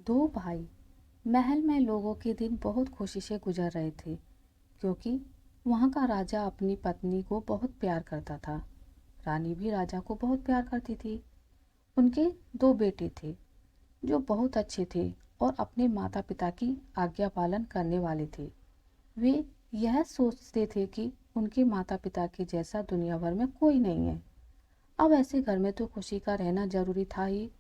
दो भाई महल में लोगों के दिन बहुत खुशी से गुजर रहे थे क्योंकि वहाँ का राजा अपनी पत्नी को बहुत प्यार करता था। रानी भी राजा को बहुत प्यार करती थी। उनके दो बेटे थे जो बहुत अच्छे थे और अपने माता पिता की आज्ञा पालन करने वाले थे। वे यह सोचते थे कि उनके माता पिता के जैसा दुनिया भर में कोई नहीं है। अब ऐसे घर में तो खुशी का रहना जरूरी था ही,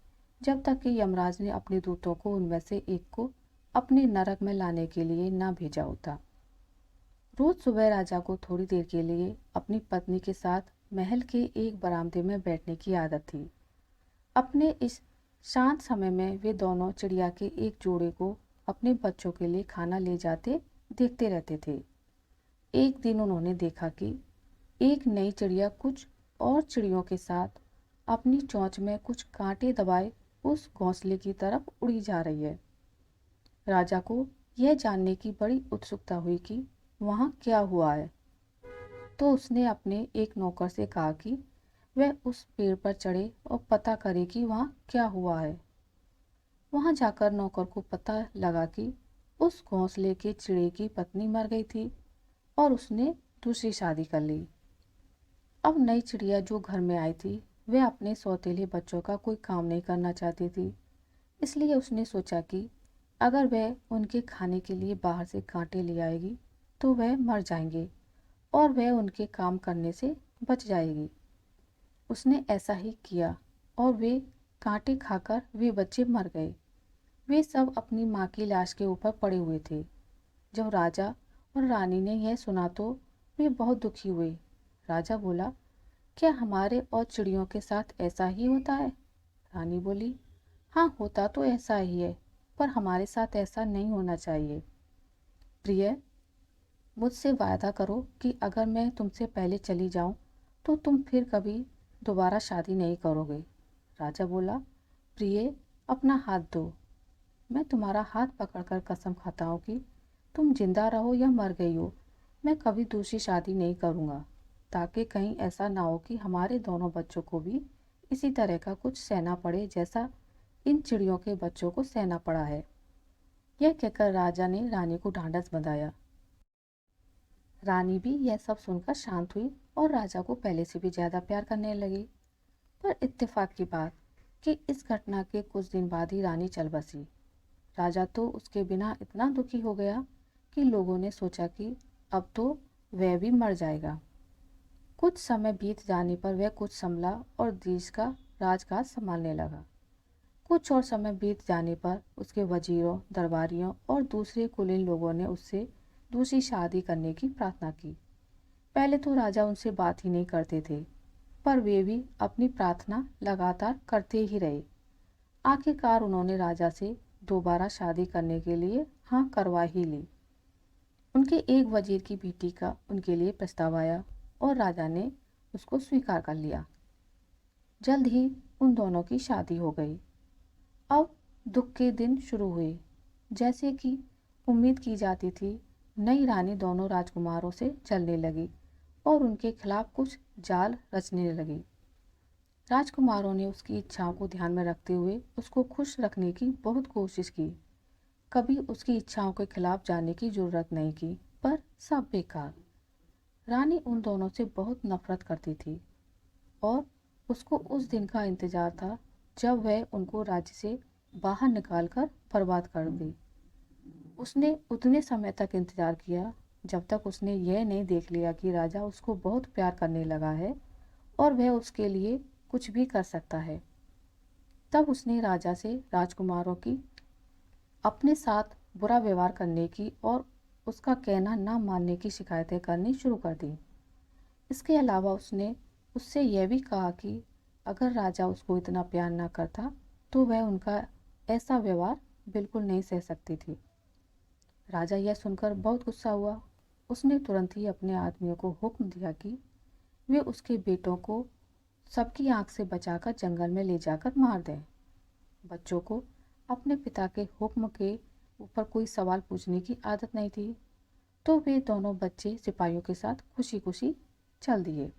जब तक कि यमराज ने अपने दूतों को उनमें से एक को अपने नरक में लाने के लिए ना भेजा होता। रोज सुबह राजा को थोड़ी देर के लिए अपनी पत्नी के साथ महल के एक बरामदे में बैठने की आदत थी। अपने इस शांत समय में वे दोनों चिड़िया के एक जोड़े को अपने बच्चों के लिए खाना ले जाते देखते रहते थे। एक दिन उन्होंने देखा कि एक नई चिड़िया कुछ और चिड़ियों के साथ अपनी चोंच में कुछ कांटे दबाए उस घोंसले की तरफ उड़ी जा रही है। राजा को यह जानने की बड़ी उत्सुकता हुई कि वहाँ क्या हुआ है। तो उसने अपने एक नौकर से कहा कि वह उस पेड़ पर चढ़े और पता करे कि वहाँ क्या हुआ है। वहाँ जाकर नौकर को पता लगा कि उस घोंसले के चिड़े की पत्नी मर गई थी और उसने दूसरी शादी कर ली। अब नई चिड़िया जो घर में आई थी वह अपने सौतेले बच्चों का कोई काम नहीं करना चाहती थी। इसलिए उसने सोचा कि अगर वह उनके खाने के लिए बाहर से कांटे ले आएगी तो वह मर जाएंगे और वह उनके काम करने से बच जाएगी। उसने ऐसा ही किया और वे कांटे खाकर वे बच्चे मर गए। वे सब अपनी माँ की लाश के ऊपर पड़े हुए थे। जब राजा और रानी ने यह सुना तो वे बहुत दुखी हुए। राजा बोला, क्या हमारे और चिड़ियों के साथ ऐसा ही होता है? रानी बोली, हाँ होता तो ऐसा ही है, पर हमारे साथ ऐसा नहीं होना चाहिए। प्रिय, मुझसे वादा करो कि अगर मैं तुमसे पहले चली जाऊं तो तुम फिर कभी दोबारा शादी नहीं करोगे। राजा बोला, प्रिय अपना हाथ दो। मैं तुम्हारा हाथ पकड़कर कसम खाता हूँ कि तुम जिंदा रहो या मर गई हो, मैं कभी दूसरी शादी नहीं करूँगा, ताकि कहीं ऐसा ना हो कि हमारे दोनों बच्चों को भी इसी तरह का कुछ सहना पड़े जैसा इन चिड़ियों के बच्चों को सहना पड़ा है। यह कहकर राजा ने रानी को ढांढस बंधाया। रानी भी यह सब सुनकर शांत हुई और राजा को पहले से भी ज्यादा प्यार करने लगी। पर इत्तेफाक की बात कि इस घटना के कुछ दिन बाद ही रानी चल बसी। राजा तो उसके बिना इतना दुखी हो गया कि लोगों ने सोचा कि अब तो वह भी मर जाएगा। कुछ समय बीत जाने पर वह कुछ संभला और देश का राजकाज संभालने लगा। कुछ और समय बीत जाने पर उसके वजीरों, दरबारियों और दूसरे कुलीन लोगों ने उससे दूसरी शादी करने की प्रार्थना की। पहले तो राजा उनसे बात ही नहीं करते थे, पर वे भी अपनी प्रार्थना लगातार करते ही रहे। आखिरकार उन्होंने राजा से दोबारा शादी करने के लिए हाँ करवा ही ली। उनके एक वजीर की बेटी का उनके लिए प्रस्ताव आया और राजा ने उसको स्वीकार कर लिया। जल्द ही उन दोनों की शादी हो गई। अब दुख के दिन शुरू हुए। जैसे कि उम्मीद की जाती थी, नई रानी दोनों राजकुमारों से चलने लगी और उनके खिलाफ कुछ जाल रचने लगी। राजकुमारों ने उसकी इच्छाओं को ध्यान में रखते हुए उसको खुश रखने की बहुत कोशिश की। कभी उसकी इच्छाओं के खिलाफ जाने की जरूरत नहीं की, पर सब बेकार। रानी उन दोनों से बहुत नफरत करती थी और उसको उस दिन का इंतजार था जब वह उनको राज्य से बाहर निकालकर बर्बाद कर दे। उसने उतने समय तक इंतजार किया जब तक उसने यह नहीं देख लिया कि राजा उसको बहुत प्यार करने लगा है और वह उसके लिए कुछ भी कर सकता है। तब उसने राजा से राजकुमारों की अपने साथ बुरा व्यवहार करने की और उसका कहना ना मानने की शिकायतें करनी शुरू कर दी। इसके अलावा उसने उससे यह भी कहा कि अगर राजा उसको इतना प्यार ना करता तो वह उनका ऐसा व्यवहार बिल्कुल नहीं सह सकती थी। राजा यह सुनकर बहुत गुस्सा हुआ। उसने तुरंत ही अपने आदमियों को हुक्म दिया कि वे उसके बेटों को सबकी आंख से बचाकर जंगल में ले जाकर मार दें। बच्चों को अपने पिता के हुक्म के ऊपर कोई सवाल पूछने की आदत नहीं थी, तो वे दोनों बच्चे सिपाहियों के साथ खुशी खुशी चल दिए।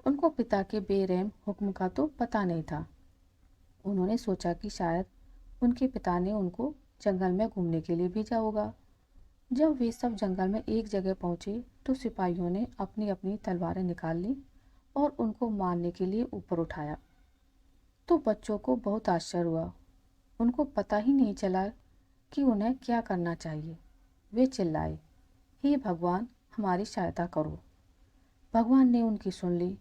उनको पिता के बेरहम हुक्म का तो पता नहीं था। उन्होंने सोचा कि शायद उनके पिता ने उनको जंगल में घूमने के लिए भेजा होगा। जब वे सब जंगल में एक जगह पहुंचे तो सिपाहियों ने अपनी अपनी तलवारें निकाल ली और उनको मारने के लिए ऊपर उठाया। तो बच्चों को बहुत आश्चर्य हुआ। उनको पता ही नहीं चला कि उन्हें क्या करना चाहिए। वे चिल्लाए, हे भगवान, हमारी सहायता करो। भगवान ने उनकी सुन ली।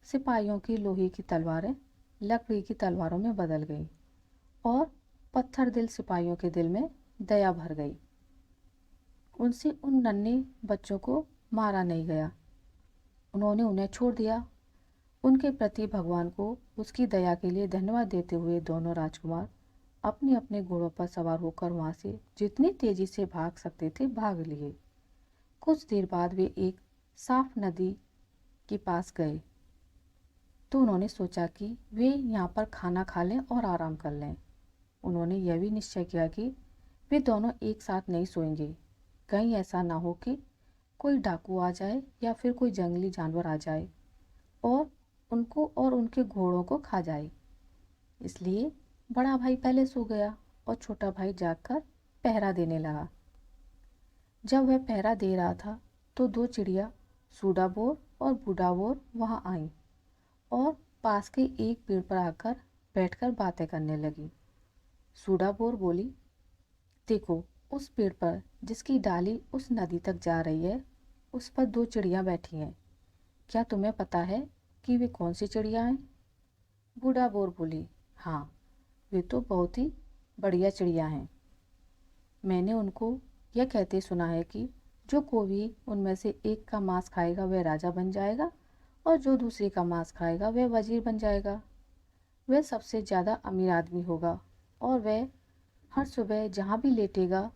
सिपाहियों की लोहे की तलवारें लकड़ी की तलवारों में बदल गई और पत्थर दिल सिपाहियों के दिल में दया भर गई। उनसे उन नन्हे बच्चों को मारा नहीं गया। उन्होंने उन्हें छोड़ दिया। उनके प्रति भगवान को उसकी दया के लिए धन्यवाद देते हुए दोनों राजकुमार अपने अपने घोड़ों पर सवार होकर वहां से जितनी तेजी से भाग सकते थे भाग लिए। कुछ देर बाद वे एक साफ नदी के पास गए तो उन्होंने सोचा कि वे यहाँ पर खाना खा लें और आराम कर लें। उन्होंने यह भी निश्चय किया कि वे दोनों एक साथ नहीं सोएंगे। कहीं ऐसा ना हो कि कोई डाकू आ जाए या फिर कोई जंगली जानवर आ जाए और उनको और उनके घोड़ों को खा जाए। इसलिए बड़ा भाई पहले सो गया और छोटा भाई जागकर पहरा देने लगा। जब वह पहरा दे रहा था तो दो चिड़िया सूडा बोर और बूढ़ा बोर वहां आई और पास के एक पेड़ पर आकर बैठकर बातें करने लगी। सूडा बोर बोली, देखो, उस पेड़ पर जिसकी डाली उस नदी तक जा रही है उस पर दो चिड़िया बैठी हैं। क्या तुम्हें पता है कि वे कौन सी चिड़िया हैं? बूढ़ा बोर बोली, हाँ, वे तो बहुत ही बढ़िया चिड़िया हैं। मैंने उनको यह कहते सुना है कि जो कोई भी उनमें से एक का मांस खाएगा वह राजा बन जाएगा और जो दूसरे का मांस खाएगा वह वजीर बन जाएगा। वह सबसे ज़्यादा अमीर आदमी होगा और वह हर सुबह जहाँ भी लेटेगा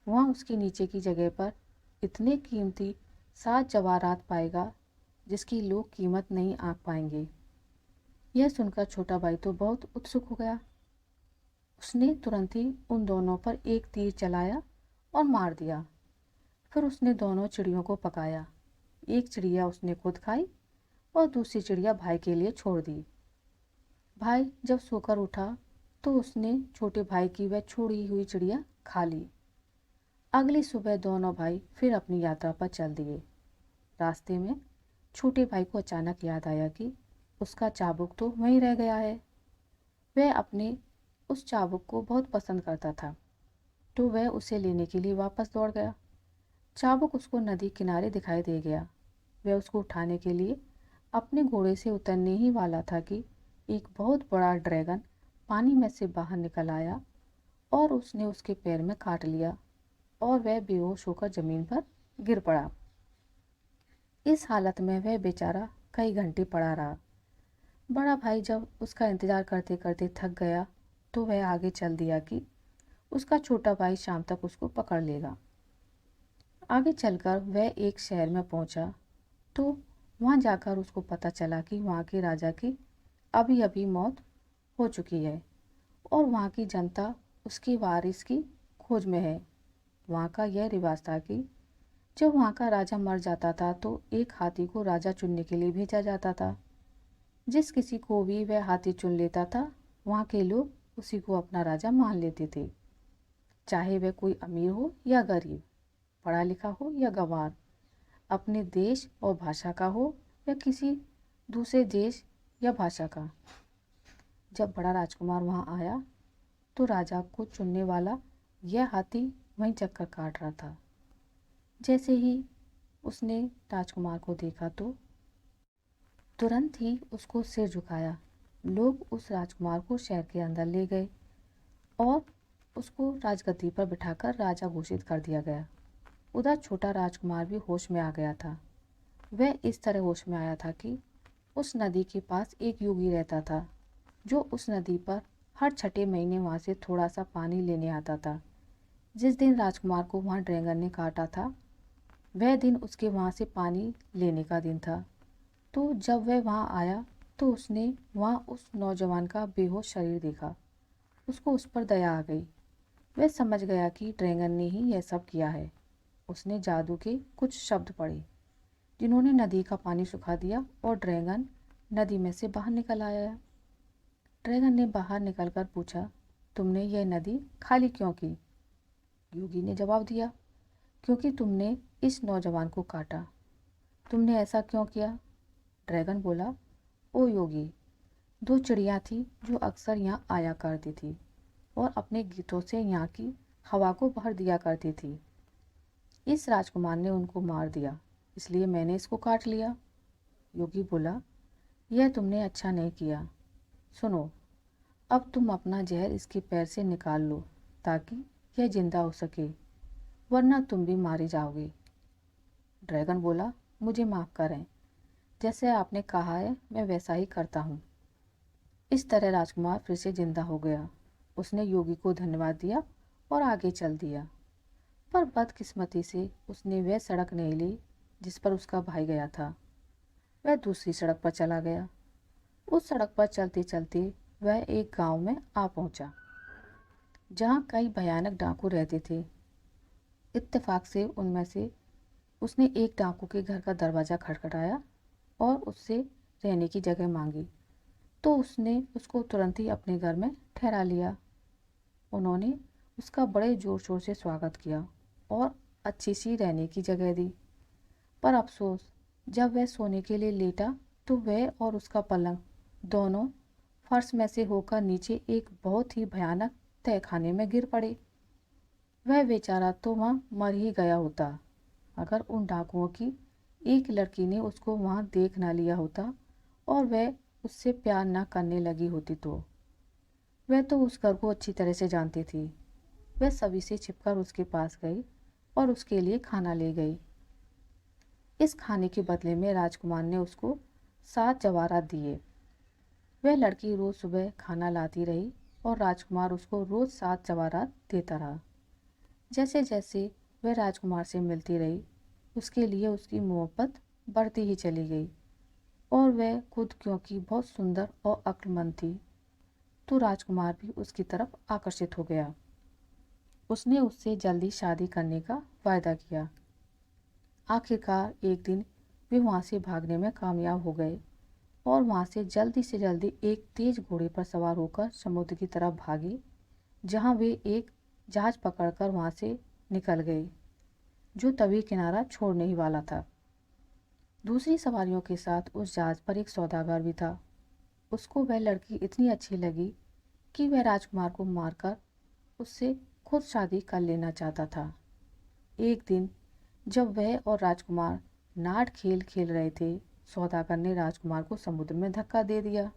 वहाँ उसके नीचे की जगह पर इतने कीमती 7 जवाहरात पाएगा जिसकी लोग कीमत नहीं आंक पाएंगे। यह सुनकर छोटा भाई तो बहुत उत्सुक हो गया। उसने तुरंत ही उन दोनों पर एक तीर चलाया और मार दिया। फिर उसने दोनों चिड़ियों को पकाया। एक चिड़िया उसने खुद खाई और दूसरी चिड़िया भाई के लिए छोड़ दी। भाई जब सोकर उठा तो उसने छोटे भाई की वह छोड़ी हुई चिड़िया खा ली। अगली सुबह दोनों भाई फिर अपनी यात्रा पर चल दिए। रास्ते में छोटे भाई को अचानक याद आया कि उसका चाबुक तो वहीं रह गया है। वह अपने उस चाबुक को बहुत पसंद करता था तो वह उसे लेने के लिए वापस दौड़ गया। चाबुक उसको नदी किनारे दिखाई दे गया। वह उसको उठाने के लिए अपने घोड़े से उतरने ही वाला था कि एक बहुत बड़ा ड्रैगन पानी में से बाहर निकल आया और उसने उसके पैर में काट लिया और वह बेहोश होकर जमीन पर गिर पड़ा। इस हालत में वह बेचारा कई घंटे पड़ा रहा। बड़ा भाई जब उसका इंतजार करते करते थक गया तो वह आगे चल दिया कि उसका छोटा भाई शाम तक उसको पकड़ लेगा। आगे चलकर वह एक शहर में पहुंचा तो वहां जाकर उसको पता चला कि वहां के राजा की अभी अभी मौत हो चुकी है और वहां की जनता उसके वारिस की खोज में है। वहां का यह रिवाज था कि जब वहां का राजा मर जाता था तो एक हाथी को राजा चुनने के लिए भेजा जाता था। जिस किसी को भी वह हाथी चुन लेता था वहां के लोग उसी को अपना राजा मान लेते थे, चाहे वह कोई अमीर हो या गरीब, पढ़ा लिखा हो या गंवार, अपने देश और भाषा का हो या किसी दूसरे देश या भाषा का। जब बड़ा राजकुमार वहां आया तो राजा को चुनने वाला यह हाथी वहीं चक्कर काट रहा था। जैसे ही उसने राजकुमार को देखा तो तुरंत ही उसको सिर झुकाया। लोग उस राजकुमार को शहर के अंदर ले गए और उसको राजगद्दी पर बिठाकर राजा घोषित कर दिया गया। उधर छोटा राजकुमार भी होश में आ गया था। वह इस तरह होश में आया था कि उस नदी के पास एक योगी रहता था जो उस नदी पर हर छठे महीने वहाँ से थोड़ा सा पानी लेने आता था। जिस दिन राजकुमार को वहाँ ड्रैगन ने काटा था वह दिन उसके वहाँ से पानी लेने का दिन था। तो जब वह वहाँ आया तो उसने वहाँ उस नौजवान का बेहोश शरीर देखा। उसको उस पर दया आ गई। वह समझ गया कि ड्रैगन ने ही यह सब किया है। उसने जादू के कुछ शब्द पढ़े जिन्होंने नदी का पानी सुखा दिया और ड्रैगन नदी में से बाहर निकल आया। ड्रैगन ने बाहर निकलकर पूछा, तुमने यह नदी खाली क्यों की? योगी ने जवाब दिया, क्योंकि तुमने इस नौजवान को काटा। तुमने ऐसा क्यों किया? ड्रैगन बोला, ओ योगी, दो चिड़िया थी जो अक्सर यहाँ आया करती थी और अपने गीतों से यहाँ की हवा को भर दिया करती थी। इस राजकुमार ने उनको मार दिया, इसलिए मैंने इसको काट लिया। योगी बोला, यह तुमने अच्छा नहीं किया। सुनो, अब तुम अपना जहर इसके पैर से निकाल लो ताकि यह जिंदा हो सके, वरना तुम भी मारे जाओगे। ड्रैगन बोला, मुझे माफ़ करें, जैसे आपने कहा है मैं वैसा ही करता हूँ। इस तरह राजकुमार फिर से जिंदा हो गया। उसने योगी को धन्यवाद दिया और आगे चल दिया। पर बदकिस्मती से उसने वह सड़क नहीं ली जिस पर उसका भाई गया था। वह दूसरी सड़क पर चला गया। उस सड़क पर चलते चलते वह एक गांव में आ पहुंचा, जहां कई भयानक डाकू रहते थे। इत्तेफाक से उनमें से उसने एक डाकू के घर का दरवाज़ा खटखटाया और उससे रहने की जगह मांगी, तो उसने उसको तुरंत ही अपने घर में ठहरा लिया। उन्होंने उसका बड़े ज़ोर शोर से स्वागत किया और अच्छी सी रहने की जगह दी। पर अफसोस, जब वह सोने के लिए लेटा तो वह और उसका पलंग दोनों फर्श में से होकर नीचे एक बहुत ही भयानक तहखाने में गिर पड़े। वह बेचारा तो वहाँ मर ही गया होता अगर उन डाकुओं की एक लड़की ने उसको वहाँ देख ना लिया होता और वह उससे प्यार ना करने लगी होती तो। वह तो उस घर को अच्छी तरह से जानती थी। वह सभी से छिपकर उसके पास गई और उसके लिए खाना ले गई। इस खाने के बदले में राजकुमार ने उसको 7 जवाहरात दिए। वह लड़की रोज़ सुबह खाना लाती रही और राजकुमार उसको रोज़ 7 जवाहरात देता रहा। जैसे जैसे वह राजकुमार से मिलती रही, उसके लिए उसकी मोहब्बत बढ़ती ही चली गई। और वह खुद क्योंकि बहुत सुंदर और अक्लमंद थी, तो राजकुमार भी उसकी तरफ आकर्षित हो गया। उसने उससे जल्दी शादी करने का वायदा किया। आखिरकार एक दिन वे वहाँ से भागने में कामयाब हो गए और वहाँ से जल्दी एक तेज घोड़े पर सवार होकर समुद्र की तरफ भागे, जहाँ वे एक जहाज पकड़कर वहाँ से निकल गए, जो तभी किनारा छोड़ने ही वाला था। दूसरी सवारियों के साथ उस जहाज पर एक सौदागर भी था। उसको वह लड़की इतनी अच्छी लगी कि वह राजकुमार को मारकर उससे खुद शादी कर लेना चाहता था। एक दिन जब वह और राजकुमार नाट खेल खेल रहे थे, सौदागर ने राजकुमार को समुद्र में धक्का दे दिया।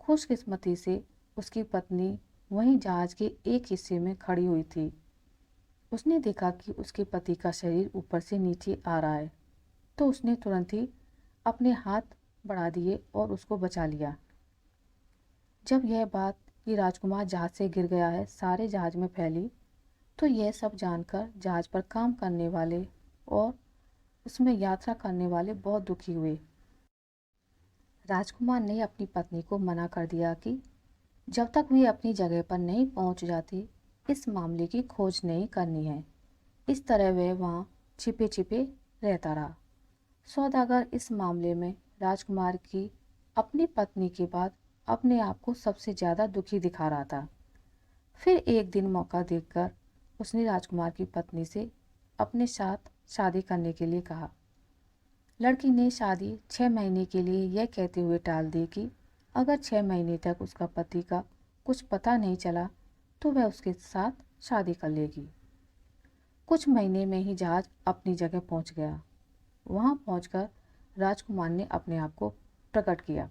खुशकिस्मती से उसकी पत्नी वहीं जहाज के एक हिस्से में खड़ी हुई थी। उसने देखा कि उसके पति का शरीर ऊपर से नीचे आ रहा है, तो उसने तुरंत ही अपने हाथ बढ़ा दिए और उसको बचा लिया। जब यह बात कि राजकुमार जहाज से गिर गया है सारे जहाज में फैली, तो यह सब जानकर जहाज पर काम करने वाले और उसमें यात्रा करने वाले बहुत दुखी हुए। राजकुमार ने अपनी पत्नी को मना कर दिया कि जब तक वे अपनी जगह पर नहीं पहुंच जाती, इस मामले की खोज नहीं करनी है। इस तरह वह वहाँ छिपे छिपे रहता रहा। सौदागर इस मामले में राजकुमार की अपनी पत्नी के बाद अपने आप को सबसे ज़्यादा दुखी दिखा रहा था। फिर एक दिन मौका देखकर उसने राजकुमार की पत्नी से अपने साथ शादी करने के लिए कहा। लड़की ने शादी 6 महीने के लिए यह कहते हुए टाल दी कि अगर 6 महीने तक उसका पति का कुछ पता नहीं चला तो वह उसके साथ शादी कर लेगी। कुछ महीने में ही जहाज अपनी जगह पहुंच गया। वहां पहुंचकर राजकुमार ने अपने आप को प्रकट किया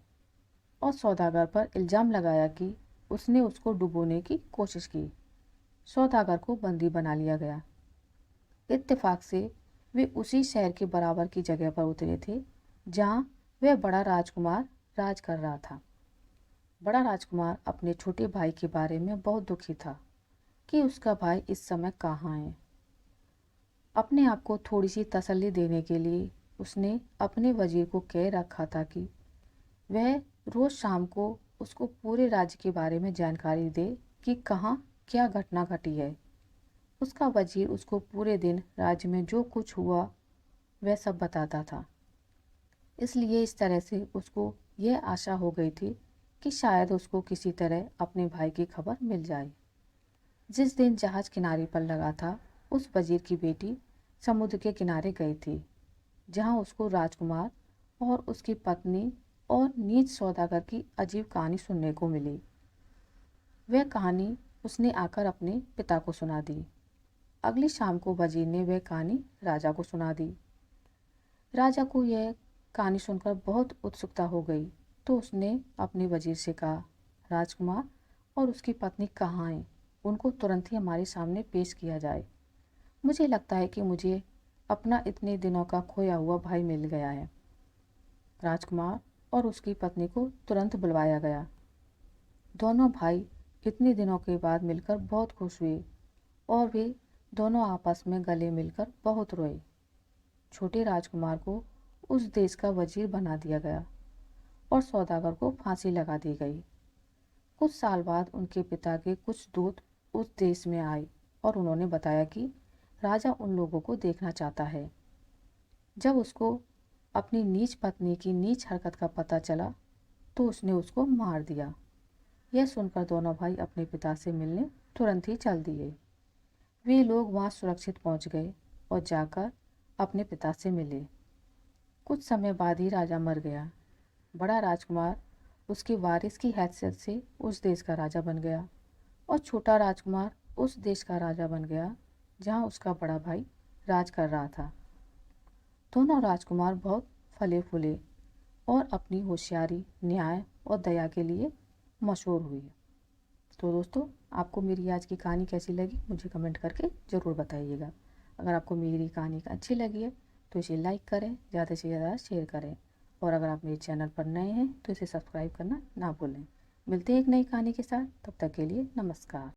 और सौदागर पर इल्ज़ाम लगाया कि उसने उसको डुबोने की कोशिश की। सौदागर को बंदी बना लिया गया। इत्तेफाक से वे उसी शहर के बराबर की जगह पर उतरे थे जहां वह बड़ा राजकुमार राज कर रहा था। बड़ा राजकुमार अपने छोटे भाई के बारे में बहुत दुखी था कि उसका भाई इस समय कहाँ है। अपने आप को थोड़ी सी तसल्ली देने के लिए उसने अपने वजीर को कह रखा था कि वह रोज़ शाम को उसको पूरे राज्य के बारे में जानकारी दे कि कहाँ क्या घटना घटी है। उसका वजीर उसको पूरे दिन राज्य में जो कुछ हुआ वह सब बताता था। इसलिए इस तरह से उसको यह आशा हो गई थी कि शायद उसको किसी तरह अपने भाई की खबर मिल जाए। जिस दिन जहाज किनारे पर लगा था, उस वजीर की बेटी समुद्र के किनारे गई थी, जहां उसको राजकुमार और उसकी पत्नी और नीच सौदागर की अजीब कहानी सुनने को मिली। वह कहानी उसने आकर अपने पिता को सुना दी। अगली शाम को वजीर ने वह कहानी राजा को सुना दी। राजा को यह कहानी सुनकर बहुत उत्सुकता हो गई, तो उसने अपने वजीर से कहा, राजकुमार और उसकी पत्नी कहाँ हैं? उनको तुरंत ही हमारे सामने पेश किया जाए। मुझे लगता है कि मुझे अपना इतने दिनों का खोया हुआ भाई मिल गया है। राजकुमार और उसकी पत्नी को तुरंत बुलवाया गया। दोनों भाई इतने दिनों के बाद मिलकर बहुत खुश हुए और वे दोनों आपस में गले मिलकर बहुत रोए। छोटे राजकुमार को उस देश का वजीर बना दिया गया और सौदागर को फांसी लगा दी गई। कुछ साल बाद उनके पिता के कुछ दूत उस देश में आए और उन्होंने बताया कि राजा उन लोगों को देखना चाहता है। जब उसको अपनी नीच पत्नी की नीच हरकत का पता चला, तो उसने उसको मार दिया। यह सुनकर दोनों भाई अपने पिता से मिलने तुरंत ही चल दिए। वे लोग वहां सुरक्षित पहुंच गए और जाकर अपने पिता से मिले। कुछ समय बाद ही राजा मर गया। बड़ा राजकुमार उसके वारिस की हैसियत से उस देश का राजा बन गया और छोटा राजकुमार उस देश का राजा बन गया जहां उसका बड़ा भाई राज कर रहा था। दोनों राजकुमार बहुत फले फूले और अपनी होशियारी, न्याय और दया के लिए मशहूर हुए। तो दोस्तों, आपको मेरी आज की कहानी कैसी लगी मुझे कमेंट करके ज़रूर बताइएगा। अगर आपको मेरी कहानी अच्छी लगी है तो इसे लाइक करें, ज़्यादा से ज़्यादा शेयर करें और अगर आप मेरे चैनल पर नए हैं तो इसे सब्सक्राइब करना ना भूलें। मिलते हैं एक नई कहानी के साथ, तब तक के लिए नमस्कार।